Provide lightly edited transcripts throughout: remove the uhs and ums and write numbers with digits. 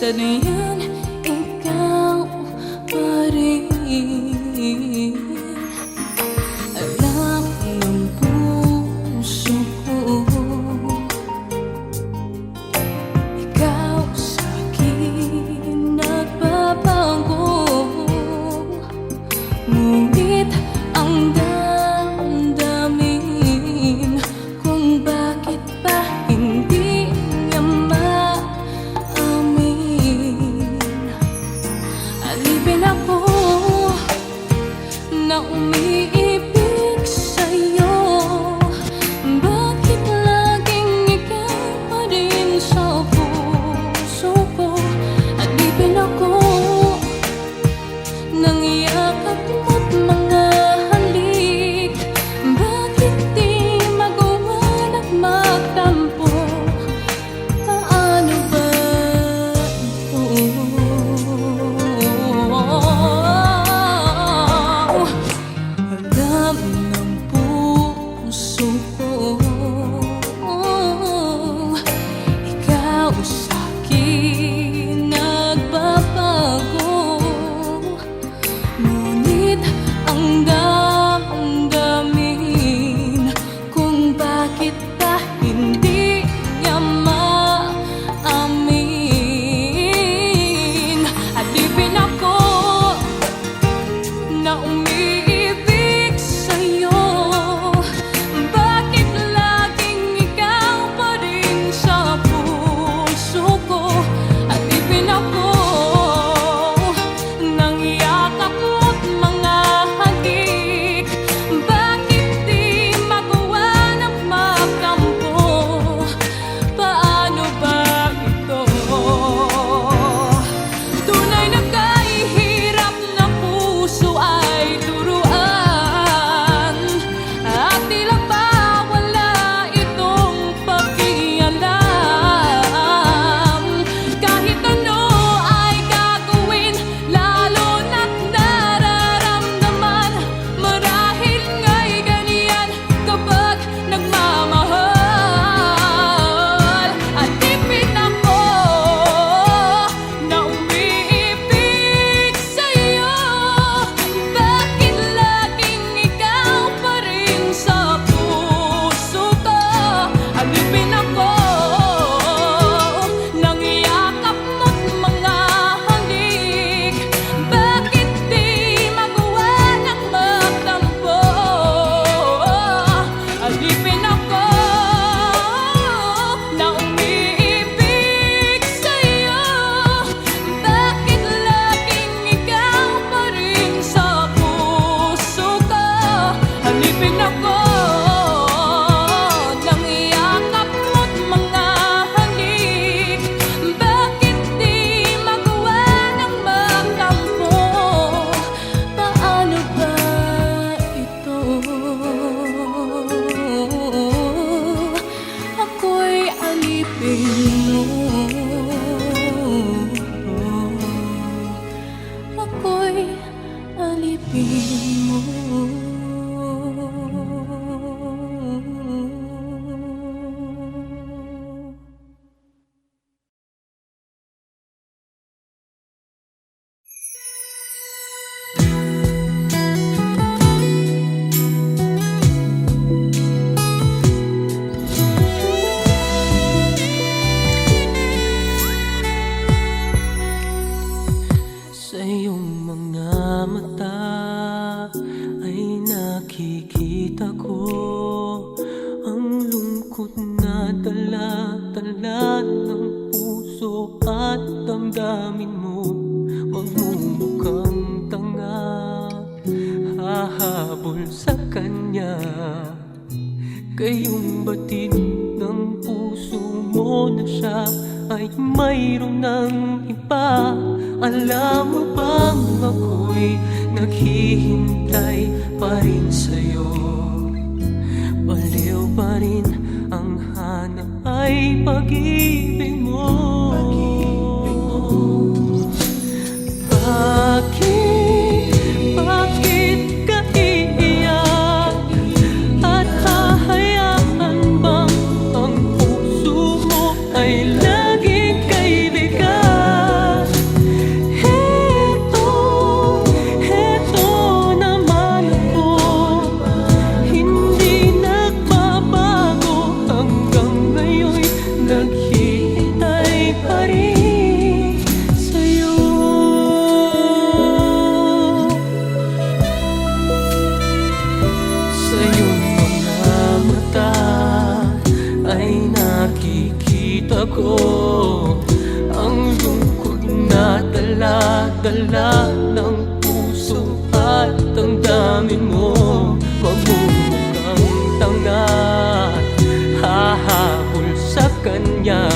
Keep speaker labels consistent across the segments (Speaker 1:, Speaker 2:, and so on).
Speaker 1: Sanayan ikaw pa rin. Alam ng puso ko, ikaw sa'kin nagbabago. Ngunit ang damdamin kung bakit ba hindi niya maamin. Alipin ako na umiibig sa'yo. Bakit laging ikaw pa rin sa puso ko? Alipin ako nang yakap mo't mga halik. Bakit di magawa at magtampo? Paano ba ito? Alam ng puso ko, ikaw sa'kin nagbabago. Ngunit ang damdamin kung bakit ba hindi niya maamin. Alipin ako na umiibig sa'yo. Bakit laging ikaw pa rin sa puso ko? Alipin ako nang yakap mo't mga halik. Bakit di magawa ng magtampo? Paano ba ito? Tunay na kahihirap na puso ay turuan, at tila ba wala itong pakialam. Kahit ano ay gagawin, lalo na't nararamdaman. Marahil nga'y ganyan kapag nagmamahal. Alipin ako na umiibig sa'yo. Bakit laging ikaw pa rin sa puso ko? Alipin ako nang yakap mo't mga halik. Bakit di magawa ng magtampo? Alipin ako na umiibig sa'yo. Bakit laging ikaw pa rin sa puso ko? Alipin ako nang yakap mo't mga halik. Bakit di magawa ng magtampo? Paano ba ito? Ako'y alipin mo. Ako'y alipin mo. Sa iyong mga mata ay nakikita ko ang lungkot na dala-dala ng puso at damdamin mo. Magmumukhang tanga, hahabol sa kanya. Kayong batid ng puso mo na siya ay mayroon ng iba. Alam mo bang ako'y naghihintay pa rin sa'yo? Baliw pa rin ang hanap ay pag-ibig mo. Bakit ka iiyak? At hahayaan bang ang puso mo ay laging kaibigan? ay nakikita ko ang lungkot na dala-dala ng puso at ang dami mo magmumukhang tanga at hahabol sa kanya.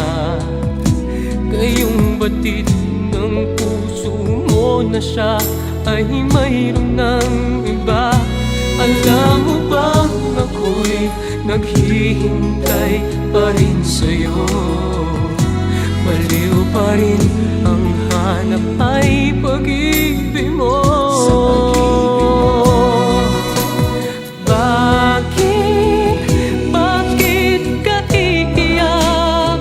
Speaker 1: Ngayong batid ng puso mo na siya ay mayroon ng iba. Alam mo bang ako'y naghihintay pa rin sa'yo? Baliw pa rin ang hanap ay pag-ibig mo. Bakit ka iiyak?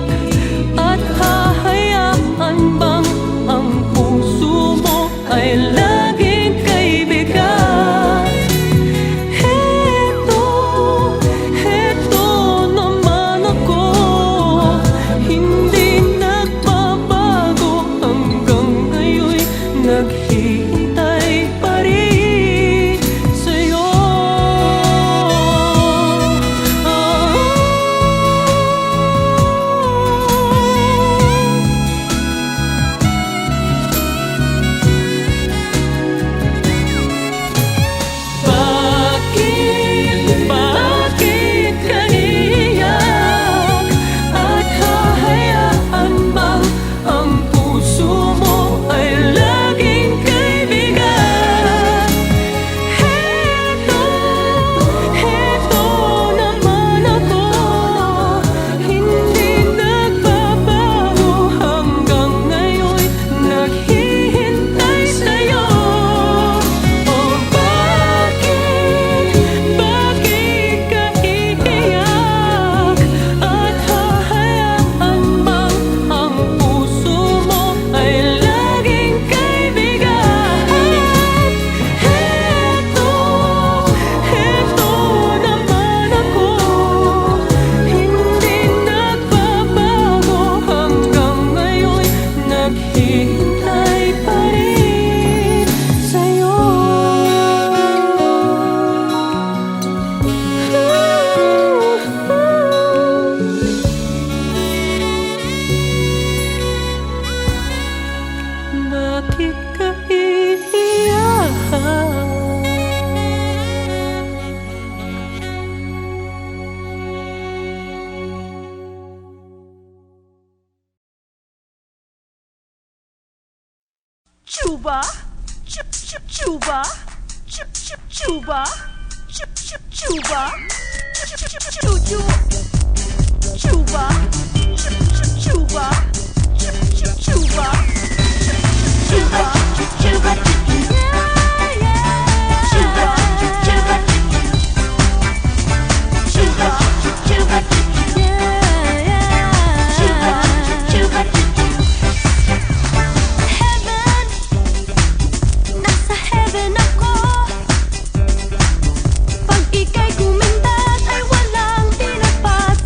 Speaker 1: At hahayaan bang ang puso mo ay laging kaibigan? Heto naman ako, hindi nagbabago hanggang ngayon'y naghihintay pa rin sa'yo. Bakit ka iiyak? At hahayaan bang ang puso mo ay laging kaibigan? Heto naman ako, hindi nagbabago hanggang ngayon'y naghihintay sa'yo. Oh, bakit ka iiyak? At hahayaan bang ang puso mo ay laging kaibigan? Heto naman ako, hindi nagbabago hanggang ngayon'y naghihintay pa rin sa'yo. Bakit ka iiyak?
Speaker 2: Chuba, chup chup chuba, chup chup chuba, chup chup chuba, chup chup chuju, chuba, chup chup chuba, chup chup chuba, chuba, chuba, chuba, chuba, chuba,
Speaker 3: Nasa heaven ako. Pag ika'y kumindat ay walang tinapat.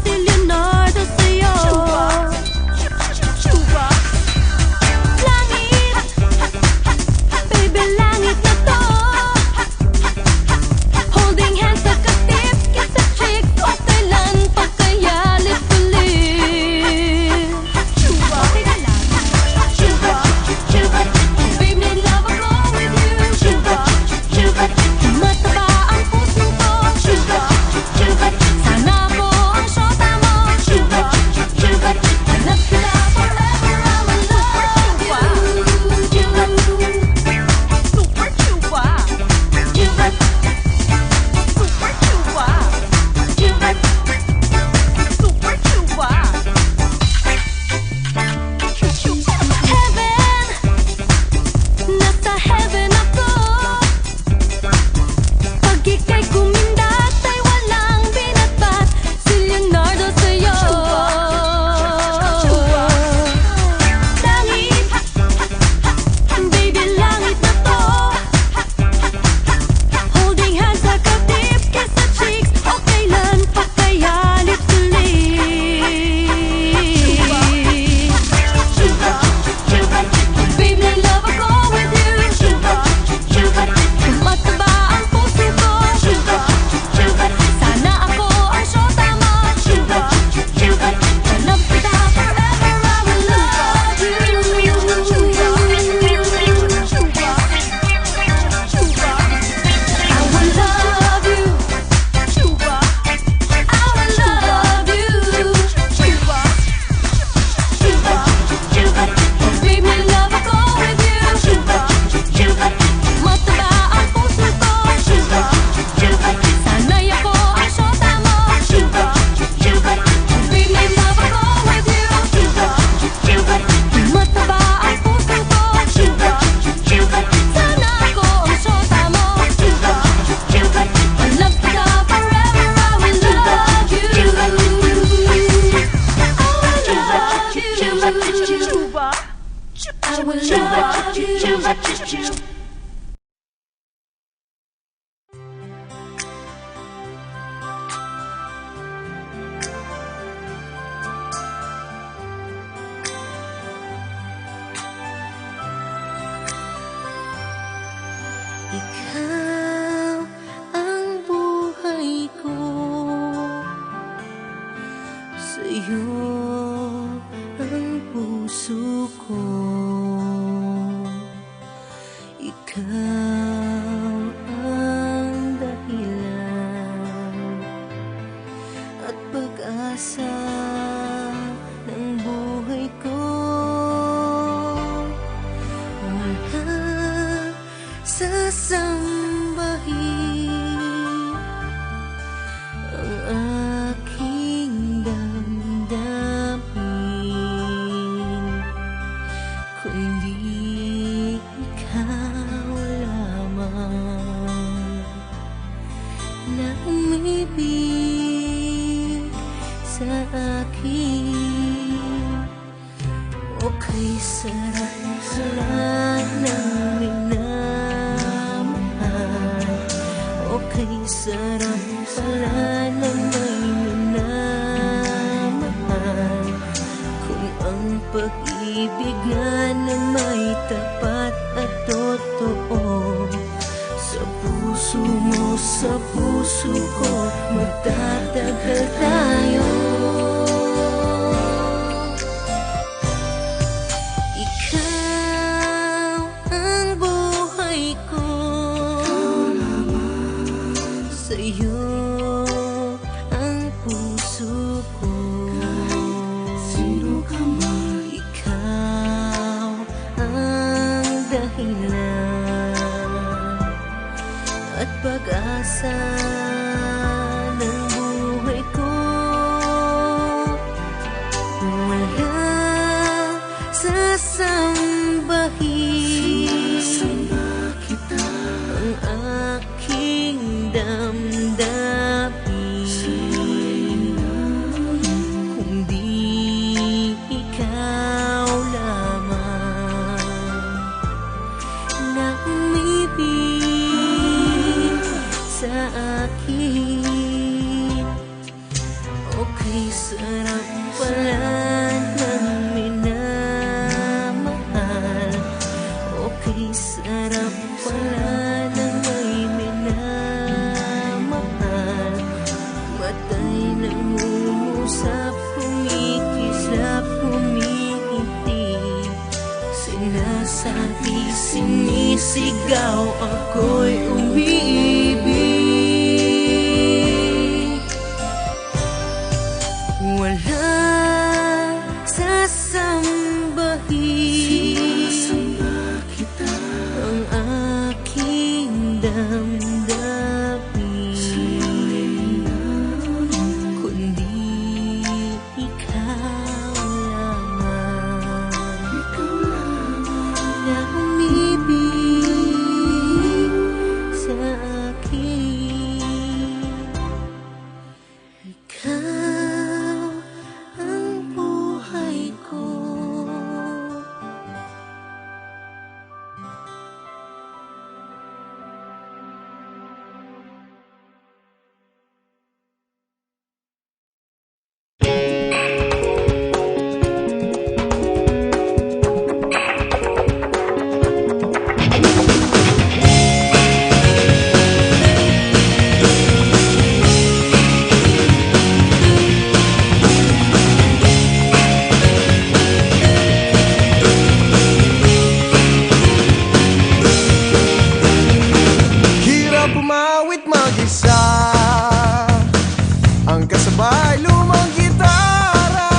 Speaker 2: will love you.
Speaker 3: Ikaw ang buhay ko, sa'yo ang puso ko. Ikaw ang dahilan at pag-asa ng buhay ko. Wala sasambahin ang aking damdamin, kundi ikaw lamang na umibig sa akin. Okay, sarap pala ng minamahal. Okay, sarap pala ng may minamahal. Kung ang pag-ibig nga na may tapat at totoo, sa puso mo, sa puso ko, magtatagal tayo. Ikaw ang buhay ko, sa'yo ang puso ko. Sino ka man? Ikaw ang dahilan at pag-asa ng buhay ko. Wala sasambahin ang aking damdamin, kundi ikaw lamang na umibig sa akin. Okay, sarap pala ng minamahal. Okay, sarap pala ng may minamahal. Matay nangungusap, kumikislap, humihiti, sinasabi, sinisigaw, ako'y umiibig. Wala sasambahin ang aking damdamin, kundi ikaw lamang na umibig sa akin. Ikaw ang buhay ko.
Speaker 4: Hirap umawit mag-isa, ang kasabay lumang gitara.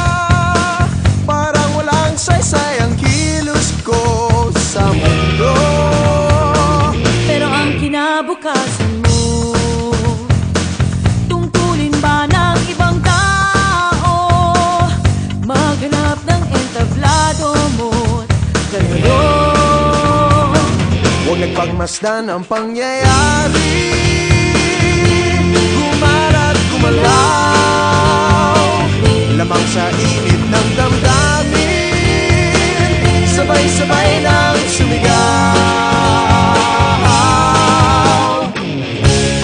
Speaker 4: Parang walang saysay ang kilos ko sa mundo.
Speaker 2: Pero ang kinabukasan mo, tungkulin ba ng ibang tao? Maghanap ng entablado mo't kalaro.
Speaker 4: Huwag nagpagmasdan ang pangyayari, gumalat gumalaw, lamang sa init ng damdamin. Sa sabay-sabay nang sumigaw.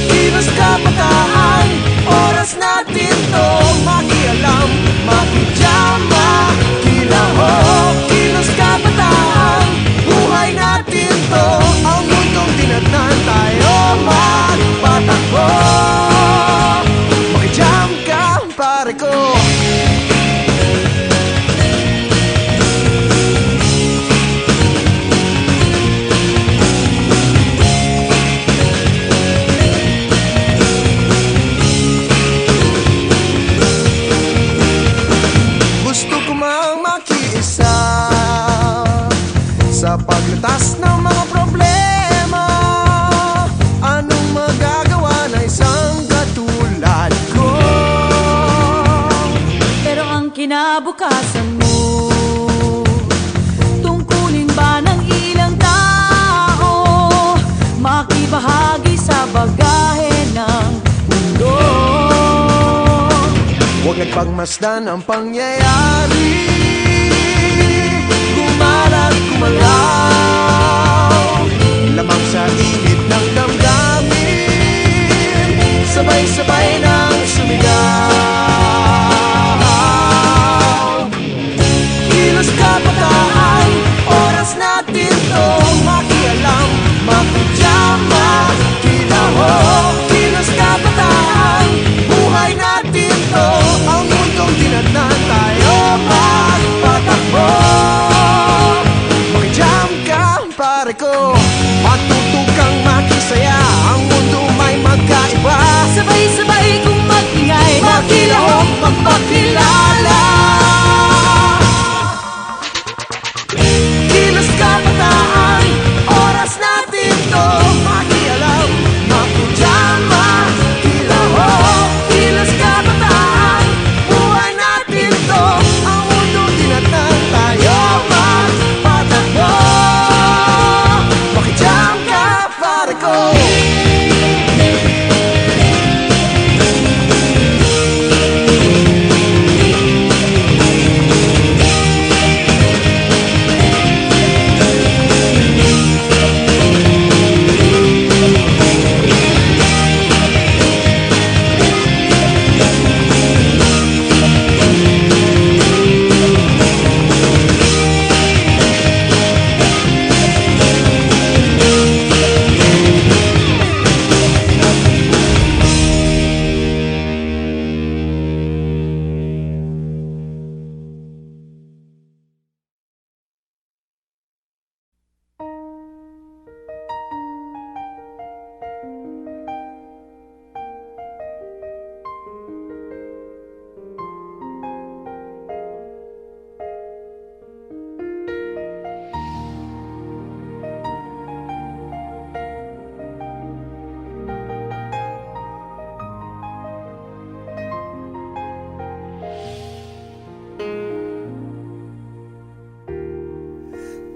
Speaker 4: Kilos kabataan, oras natin to makialam, makijama, kilaho. Kilos kabataan, buhay natin to, ang mundong tinatnan tayo magpatakbo. Makijam ka, pare ko. Gusto ko mang makiisa sa paglutas ng mga problema. Anong magagawa na isang katulad ko?
Speaker 2: Pero ang kinabukasan mo, tungkulin ba ng ilang tao makibahagi sa bagahe ng mundo?
Speaker 4: Huwag nagpagmasdan ang pangyayari, kumalat, kumalaw, lamang sa init ng damdamin, sabay-sabay nang sumigaw. Kilos kabataan, oras natin to makialam, makijama, kilaho. Kilos kabataan, buhay natin to, ang mundong tinatnan tayo magpatakbo. Makijam ka, pare ko, matuto kang makisaya, ang mundo may magkaiba.
Speaker 2: Sabay-sabay kong mag-ingay,
Speaker 4: Makilaho, magpakilala. Kilos kabataan, oras natin to makialam, makujama, kilaho. Kilos kabataan, buhay natin to, ang mundo tinatnan tayo magpatakbo. Makijam ka, pare ko.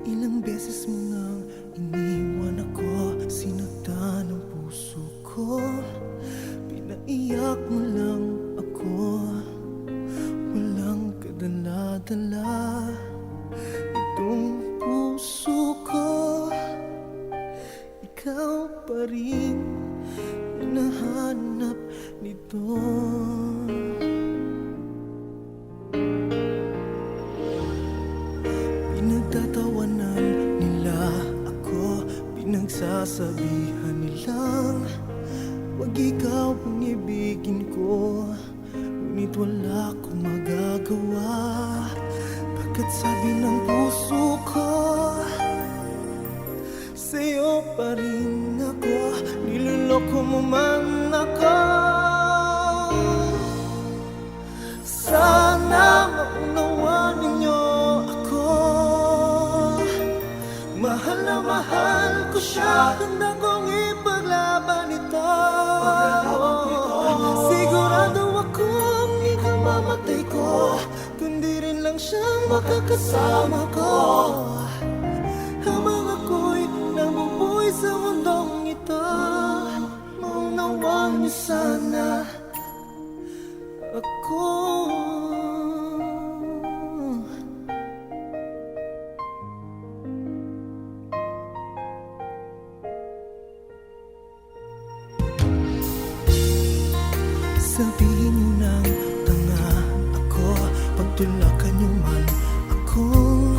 Speaker 5: Ilang beses mo nang iniwan ako, sinaktan ang puso ko, pinaiyak mo lang ako, walang kadala-dala. Itong puso ko, ikaw pa rin hinahanap nito. Pinagtatawanan nila ako, pinagsasabihan nilang wag ikaw ang ibigin ko, ngunit wala akong magagawa. Pagkat sabi ng puso ko, sa'yo pa rin ako, niloloko mo man ako. Sana maunawaan ninyo ako, mahal na mahal ko siya, handa kong ipaglaban ito. Sigurado akong ikamamatay ko, kundi rin lang siyang makakasama ko. Habang ako'y nabubuhay sa mundong ito, maunawaan niyo sana ako. Tulakan niyo man akong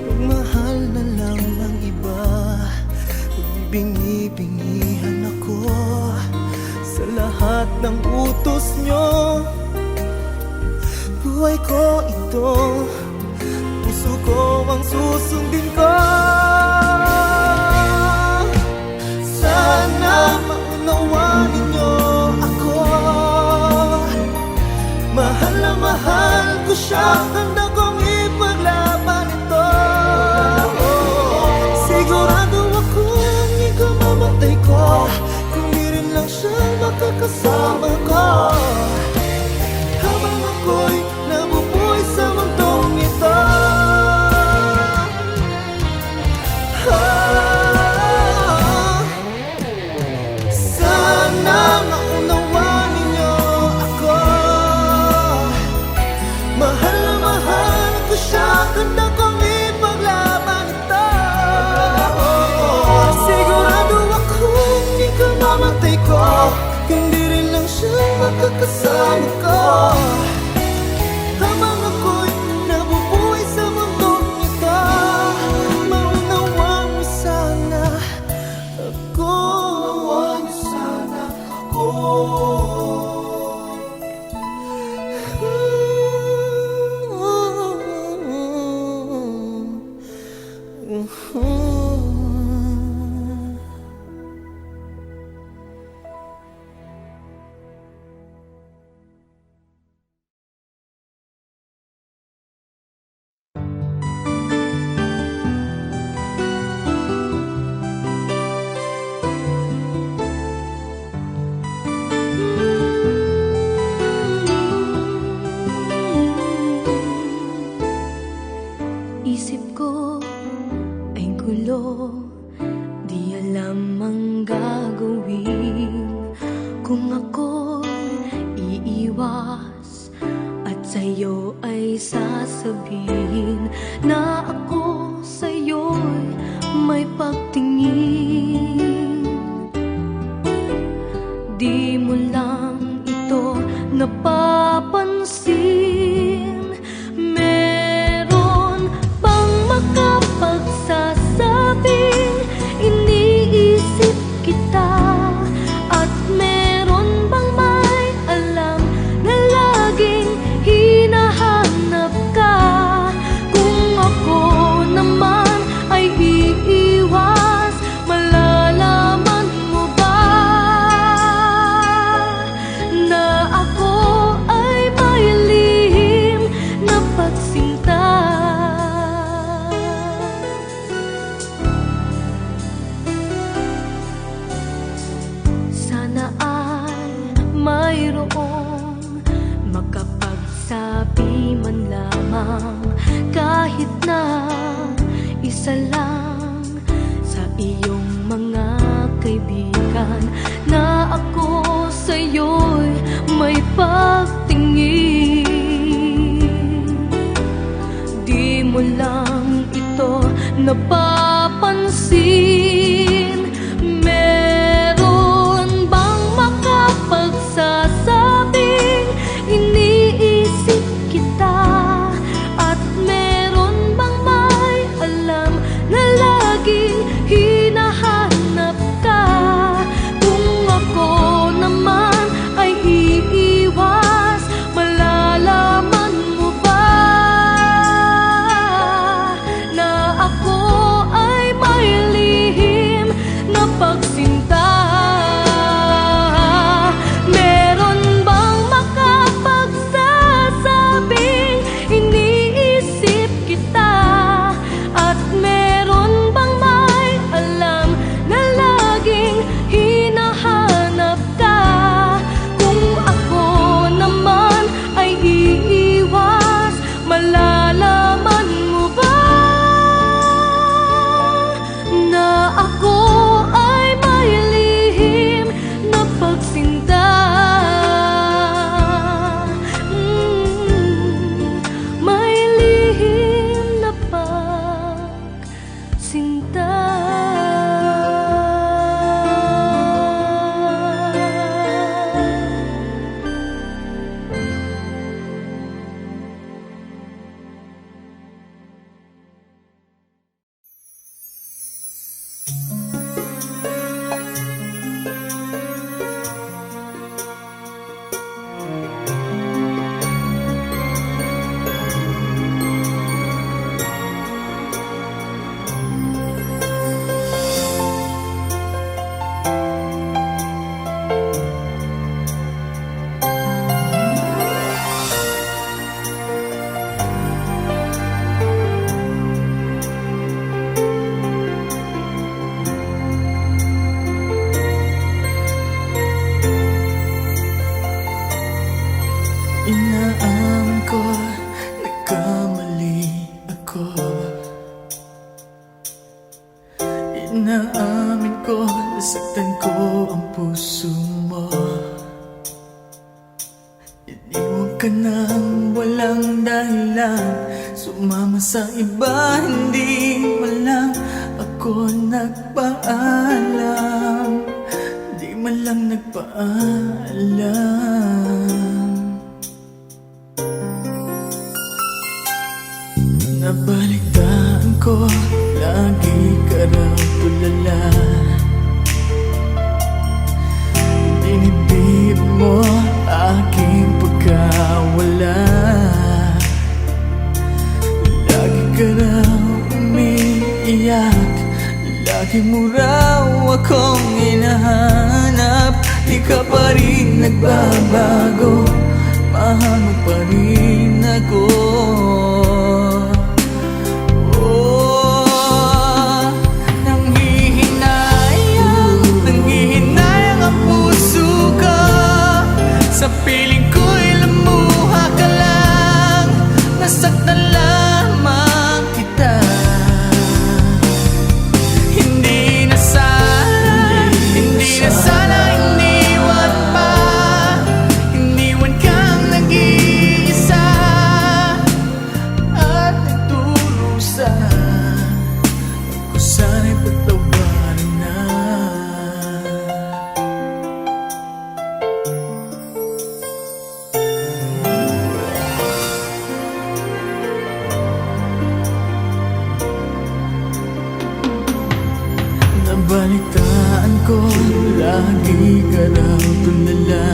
Speaker 5: magmahal na lang ng iba. Bingi-bingihan ako sa lahat ng utos niyo. Buhay ko ito, puso ko ang susundin ko. Sana maunawanin niyo ako. Mahal na mahal ko siya, handa kong ipaglaban ito. Sigurado akong ikaw mamatay ko, kung di rin lang siya makakasama ko. Habang ako'y nabubuhay sa mundong ito. Sana maunawanin niyo ako. Mahal na mahal ko siya, handa kong ipaglaban ito. Sigurado akong ikaw mamatay ko, hindi rin lang siya makakasama ko. Habang ako'y nabubuhay sa mundong ito, maunawaan mo sana ako. Maunawaan mo sana ako.
Speaker 3: Isip ko ay gulo, di alam ang gagawin. Kung ako'y iiwas at sa'yo ay sasabihin na ako sa'yo'y may pagtingin. Di mo lang ito napapansin. Meron bang makapagsasabing iniisip kita? At meron bang may alam na laging hinahanap ka? Kung ako naman ay iiwas, malalaman mo ba na ako ay may lihim na pagsinta? Sana ay mayroong makapagsabi man lamang, kahit na isa lang sa iyong mga kaibigan, na ako sa'yo'y may pagtingin. Di mo lang ito napapansin. Meron bang makapagsasabing iniisip kita? At meron bang may alam na laging hinahanap ka? Kung ako naman ay iiwas, malalaman mo ba na ako
Speaker 5: dahilan sumama sa iba, hindi man lang ako nagpaalam, di man lang nagpaalam. Nabalitaan ko, lagi ka raw tulala, dinibdib mo aking pagkawala. Lagi ka raw umiiyak, lagi mo raw akong hinahanap. Di ka pa rin nagbabago, mahal mo pa rin ako. Nanghihinayang ang puso ko, sa piling ko'y lumuha ka lang, nasaktan lamang kita. Hindi na sana iniwan pa, iniwan kang nag-iisa at nagdurusa. Ako sana'y pagtawarin na. Nabalitaan ko, lagi ka raw tulala,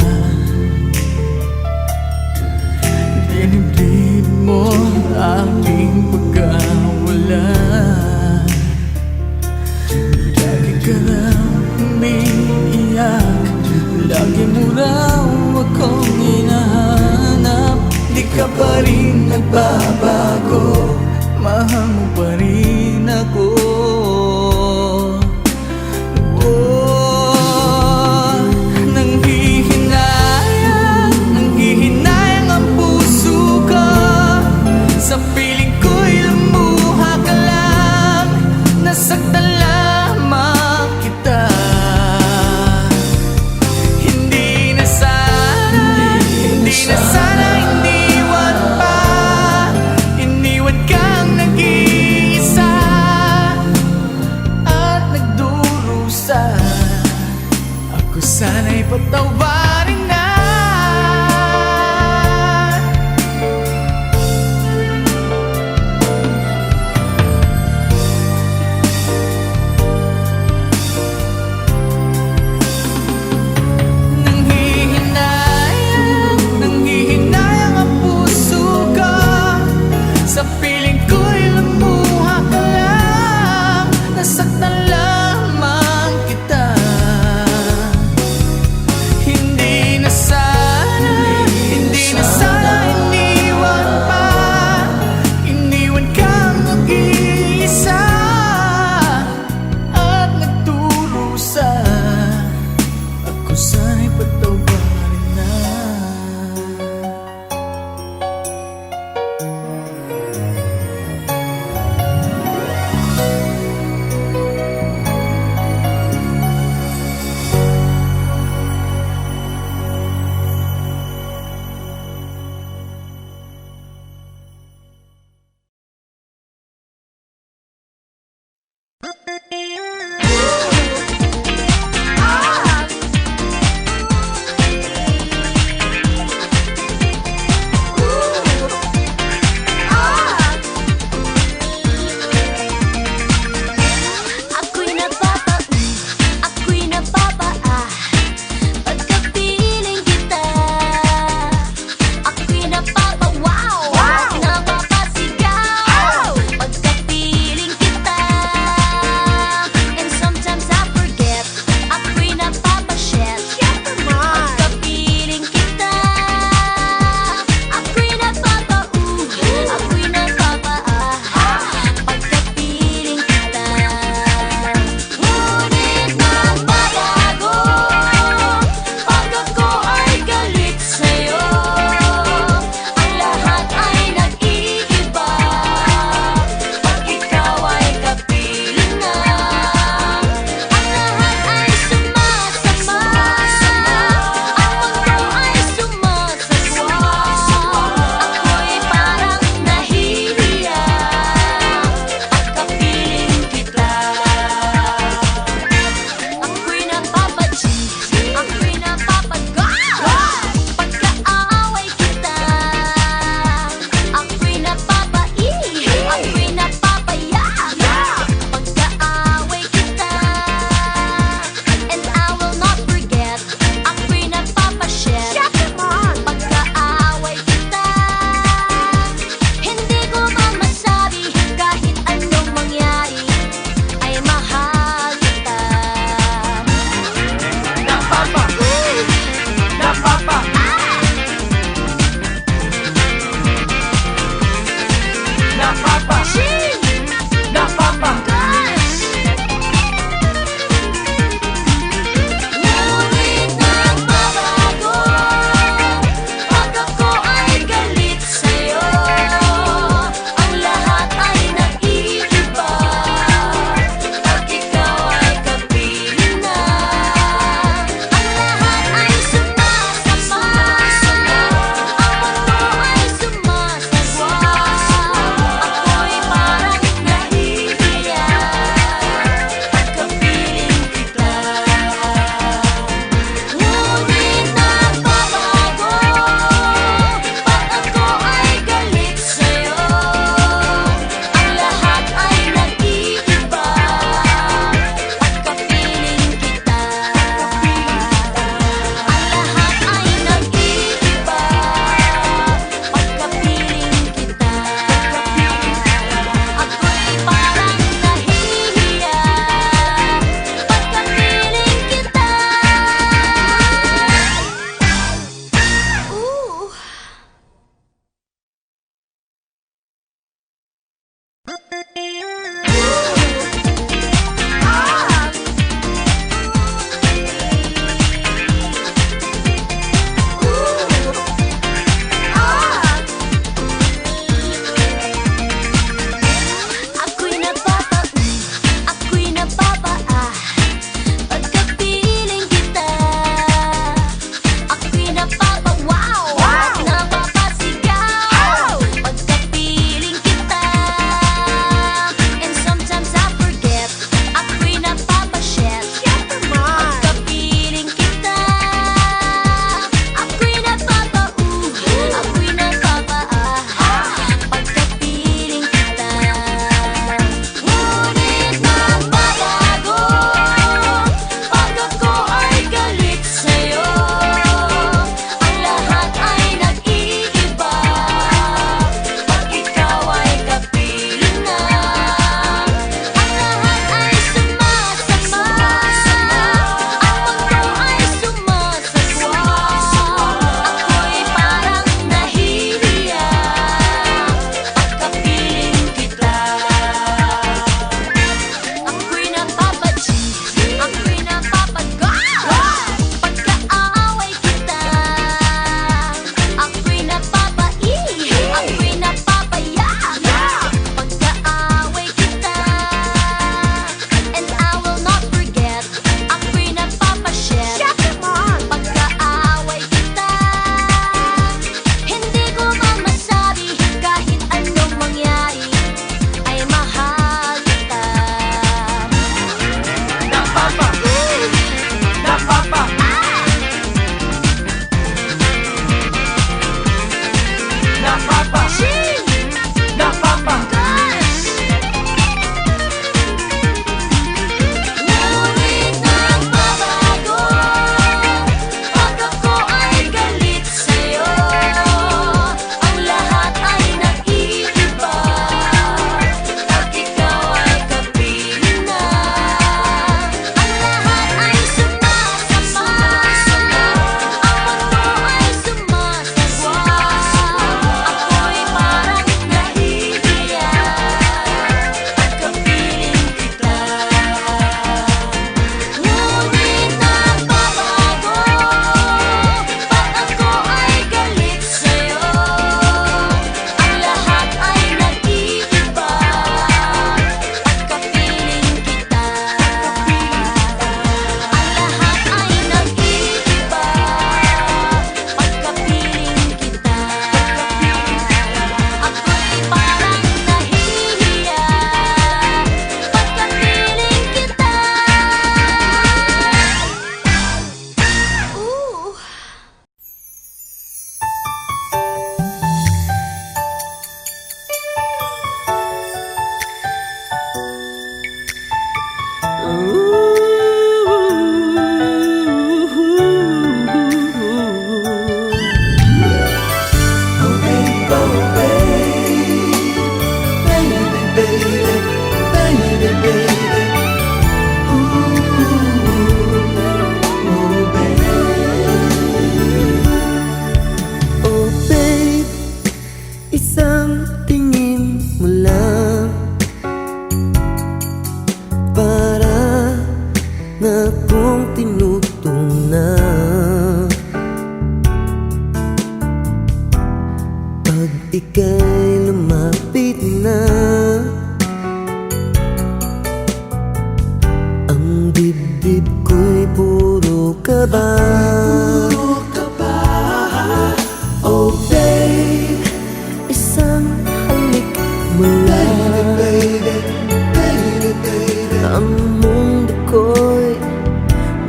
Speaker 5: dinibdib mo aking pagkawala. Lagi ka raw umiiyak, lagi mo raw akong hinahanap. Di ka pa rin nagbabago, mahal mo pa rin ako. Nanghihinayang ang puso ko, sa piling ko'y lumuha ka lang, nasaktan lamang kita. Hindi na sana iniwan pa,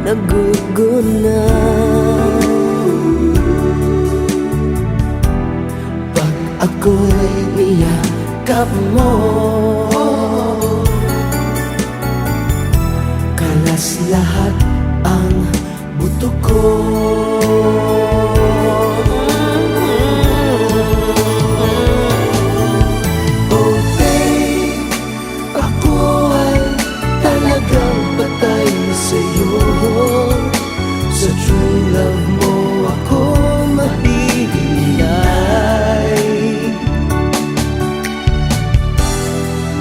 Speaker 1: naguguna. Pag ako'y niyakap mo, kalas lahat ang buto ko. Oh babe, ako ay talagang patay sa'yo. Sa true love mo ako mahihintay.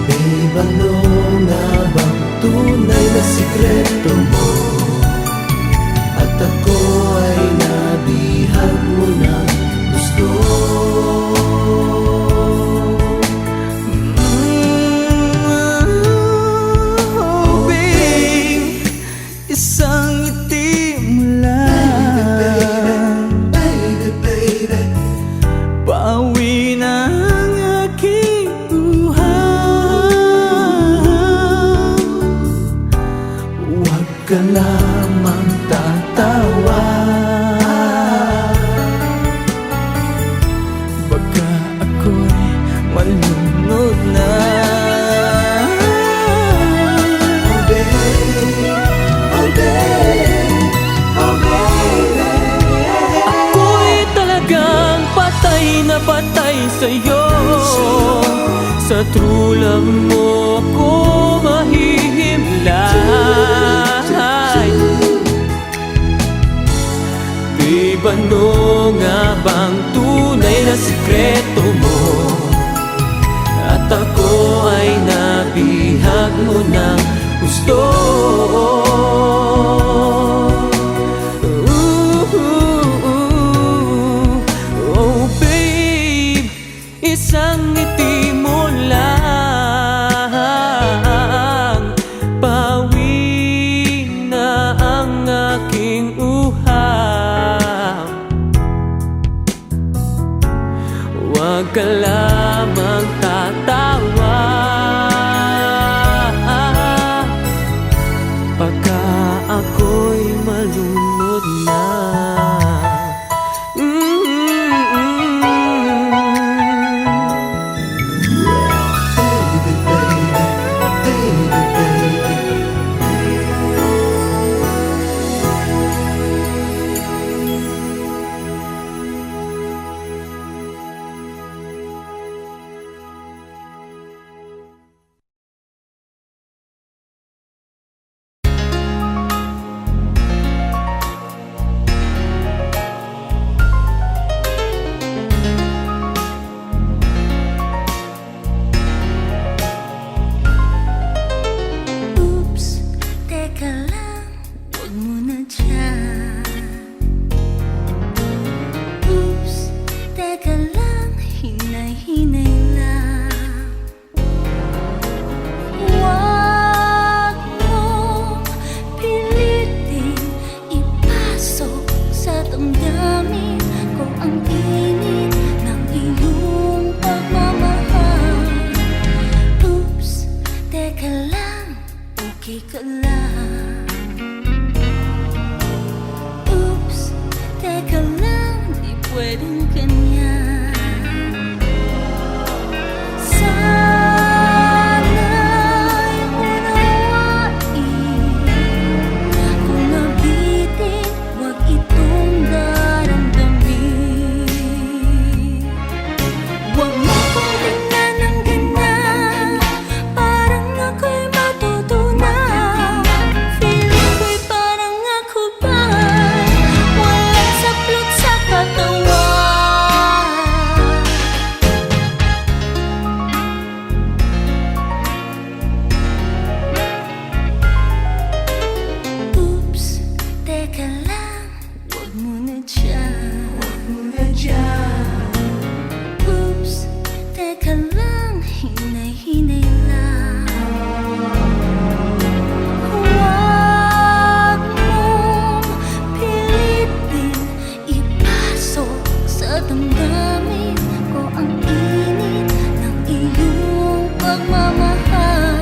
Speaker 1: Babe, ano nga bang tunay na sikreto mo? At ako ay nabihag mo ng gusto.
Speaker 5: Oh babe, isang ngiti mo lang,
Speaker 1: Baby, baby,
Speaker 5: pauwi na ang aking
Speaker 1: huwag ka lamang tatawa.
Speaker 5: baka ako'y malunod na.
Speaker 1: Oh babe, oh babe, oh baby.
Speaker 5: Ako'y talagang patay na patay sa'yo. Sa true love mo ako mahihimlay. Babe, ano nga bang tunay na sikreto mo? At ako ay nabihag mo ng gusto. Oh babe, isang ngiti mo lang, pawi na ang aking uhaw. Huwag ka lamang tatawa, pagka ako'y malunod na.
Speaker 1: Baby, baby, baby, baby.
Speaker 3: Oops, teka lang, huwag muna dyan. Oops, teka lang, hinay-hinay lang. Huwag mong pilitin ipasok sa damdamin ko ang init ng iyong pagmamahal. Oops, teka lang, okay ka lang. Oops, teka lang, di pwedeng ganyan. Sana'y unawain, kung nabitin, wag itong daramdamin. Huwag mo kong tingnan ng ganyan, parang ako'y matutunan. Feeling ko'y parang ako ba'y walang saplot sa katawan. Oops, teka lang, huwag muna dyan. Oops, teka lang, hinay-hinay lang. Huwag mong pilitin ipasok sa damdamin ko ang init ng iyong pagmamahal.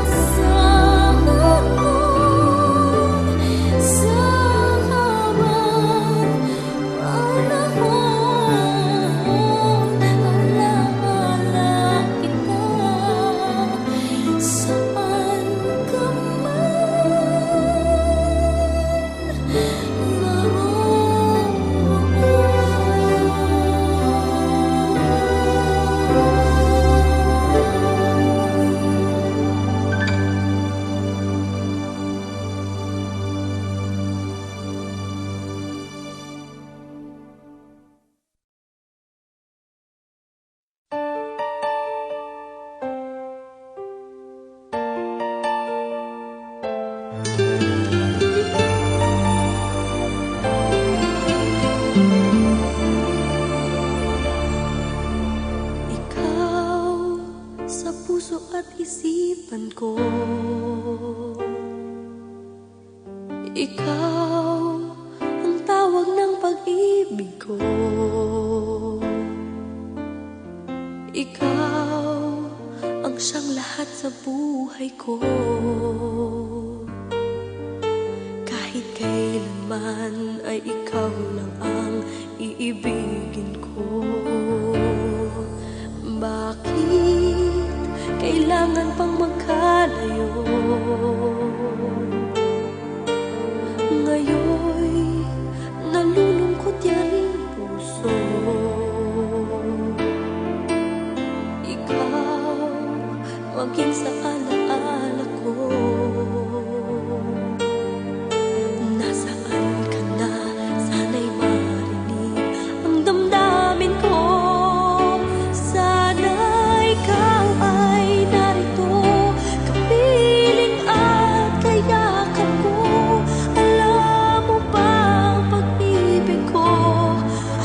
Speaker 3: asahan mo sa habang panahon. Alaala kita saan ka ikaw sa puso at isipan ko. Ikaw ang tawag ng pag-ibig ko. Ikaw ang siyang lahat sa buhay ko. Kahit kailanman ay ikaw lang ang iibigin ko. Bakit kailangan pang magkalayo? Ngayon'y nalulungkot yaring puso. Ikaw maging sa alaala ko. Nasaan ka na? Sana'y marinig ang damdamin ko. Sana'y ikaw ay narito, kapiling at kayakap ko. Alam mo ba ang pag-ibig ko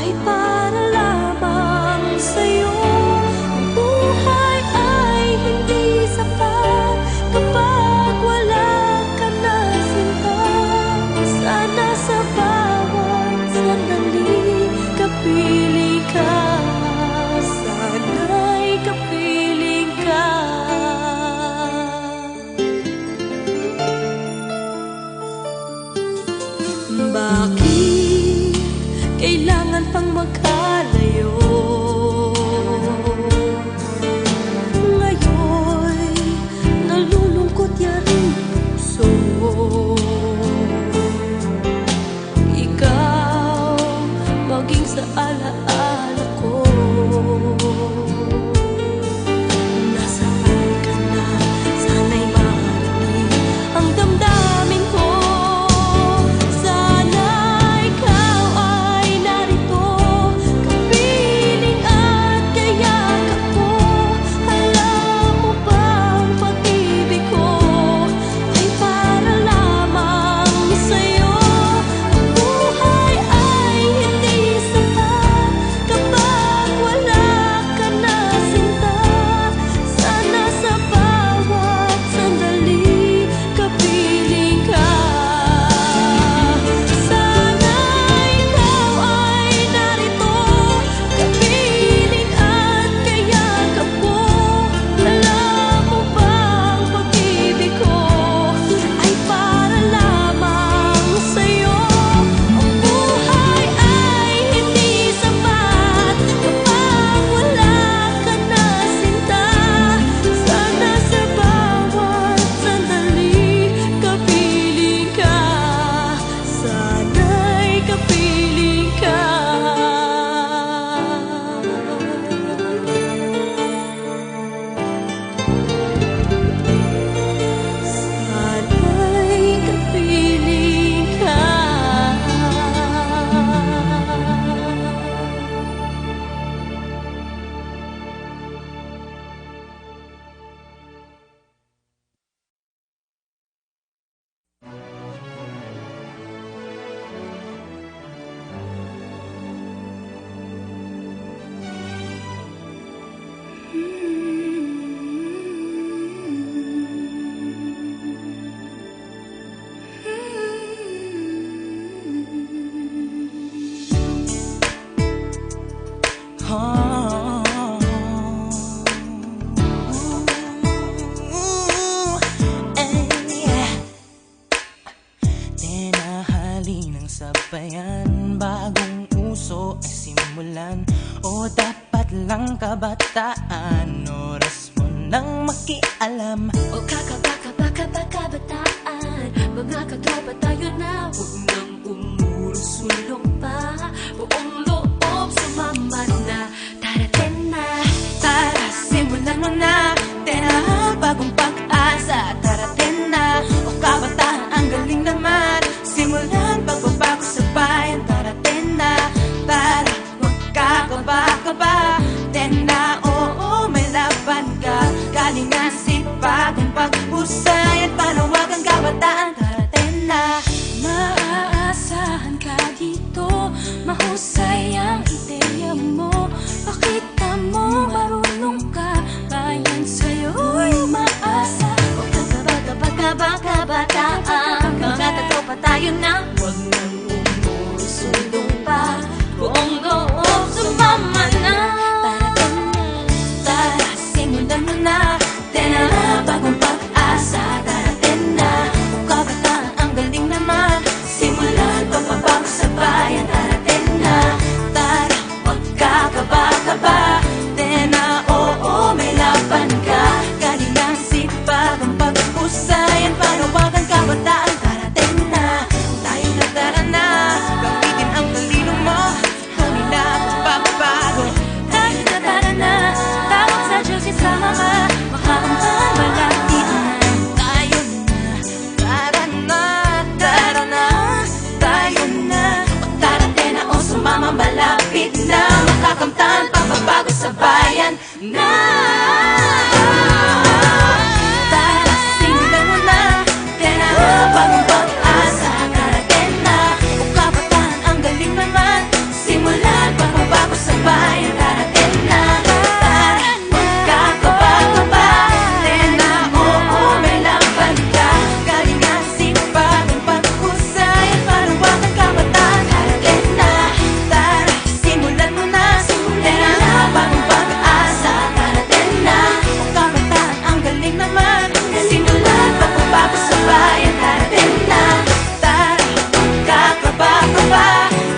Speaker 3: ay para lamang sa'yo. Ang buhay ay hindi sapat
Speaker 2: Tinahali ng sabayan, bagong uso ay simulan, o dapat lang kabataan, oras mo nang makialam.
Speaker 3: O kabataan, mga katropa tayo na, huwag nang umurusulong pa. Buong loob sumama na, darating na.
Speaker 2: Tara, simulan mo na, tena, bagong pag-asa, darating na. O kabataan, ang galing naman, simulan pagbabago sa bayan, darating na. Tara, huwag kakaba-kaba, tena, oo, may laban ka. Galingan, sipagan, pag-husayan, panawagan kabataan, darating na.
Speaker 3: Maaasahan ka dito, mahusay ang ideya mo. Pakita mo, marunong ka, bayan sa'yo'y maasa. O kabataan, mga tatropa tayo na, huwag nang umusulong pa. Buong loob sumama na.
Speaker 2: Tara, simulan mo na, tena, bagong pag-asa, darating na. O kabataan, ang galing naman, simulan pagbabago sa bayan, darating na. Tara, huwag kakaba-kaba, tena, oo, may laban ka. Galingan, sipagan, pag-husayan, panawagan kabataan, darating na. Tayo na, tara na, gamitin ang talino mo, tunay na pagbabago.
Speaker 3: Tayo na, tara na, tawag sa Diyos isama ka, makakamtan malapit na.
Speaker 2: Tayo na, tara na, tara na, tayo na. O darating na, o sumama, malapit na. Makakamtan, pagbabago sa bayan na. Tara, simulan mo na, tena, bagong pag-asa, darating na. O kabataan, ang galing naman, simulan pagbabago sa bayan, darating na. Tara, huwag kakaba-kaba, tena, oo, may laban ka. Galingan, sipagan, paghusayan, panawagan kabataan, darating na. Tara, simulan mo na, tena, bagong pag-asa, darating na. O kabataan, ang galing naman, simulan pagbabago sa bayan, darating na. Tara, huwag kakaba-kaba,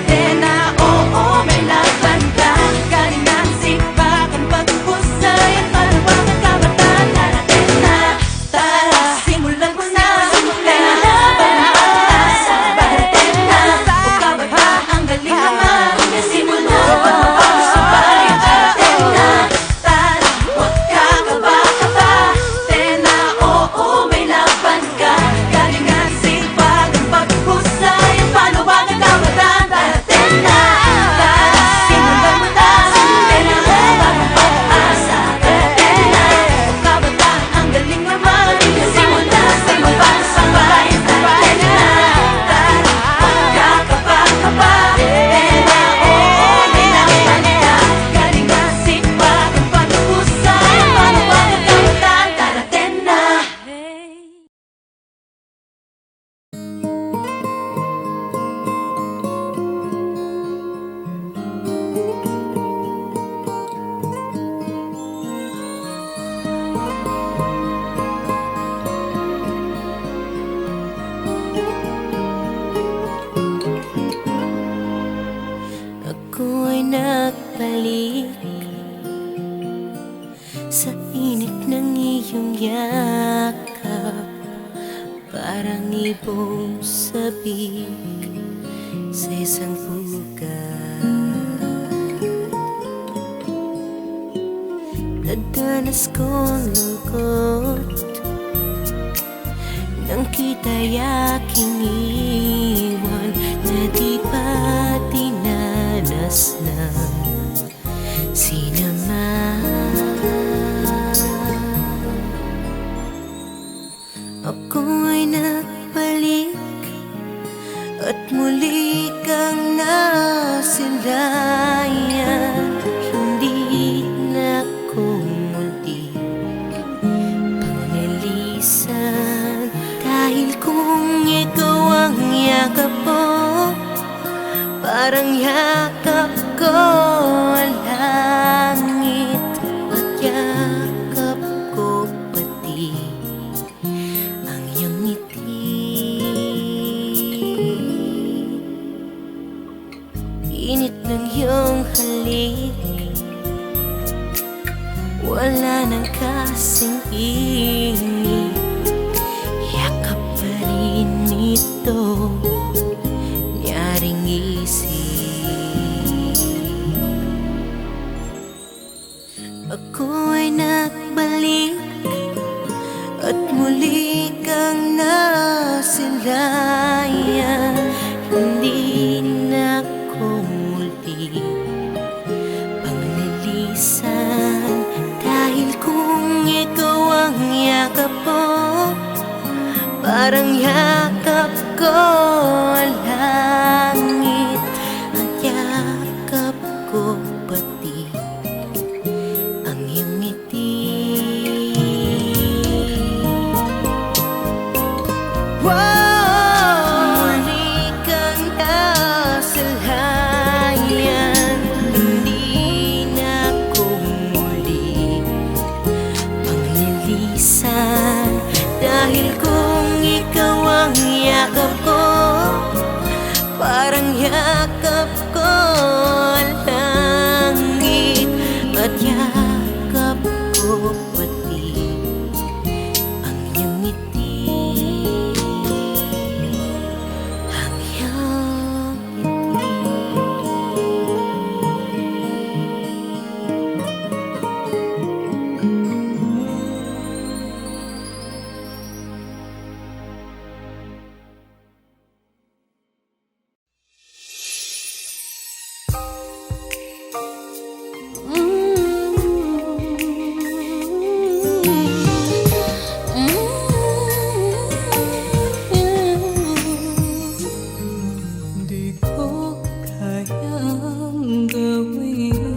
Speaker 2: tena, oo, may laban ka. Galingan, sipagan, paghusayan, panawagan kabataan, darating na. Tara, simulan mo na, tena, bagong pag-asa, darating na. O kabataan, ang galing naman, simulan pagbabago sa bayan, darating na. Tara, huwag kakaba-kaba, tena, oo, may laban ka. Galingan, sipagan, paghusayan, panawagan kabataan, darating na. Tara, simulan mo na, tena, bagong pag-asa, darating na. O kabataan, ang galing naman, simulan pagbabago sa bayan, darating na. Tara, huwag kakaba-kaba, tena, oo, may laban ka. Galingan, sipagan, paghusayan, panawagan kabataan, darating na.
Speaker 3: Ako ay nagbalik sa init ng iyong yakap, parang ibong sabik sa isang bugat. Nadanas ko ang lungkot nang kita'y aking iwan, na di pa dinanas ng sinama. Ako ay nagbalik at muli kang nasilayan. Hindi na ako muli panglilisan, dahil kung ikaw ang yakap ko, parang yakap ko wala
Speaker 2: wala nang kasing init. Yakap pa rin ito, nyaring isip. Ako'y nagbalik at muli kang nasilayan. Hindi na ko muli panglilisan, dahil kung ikaw ang yakap ko, parang yakap ko ang langit. Ang yakap ko pati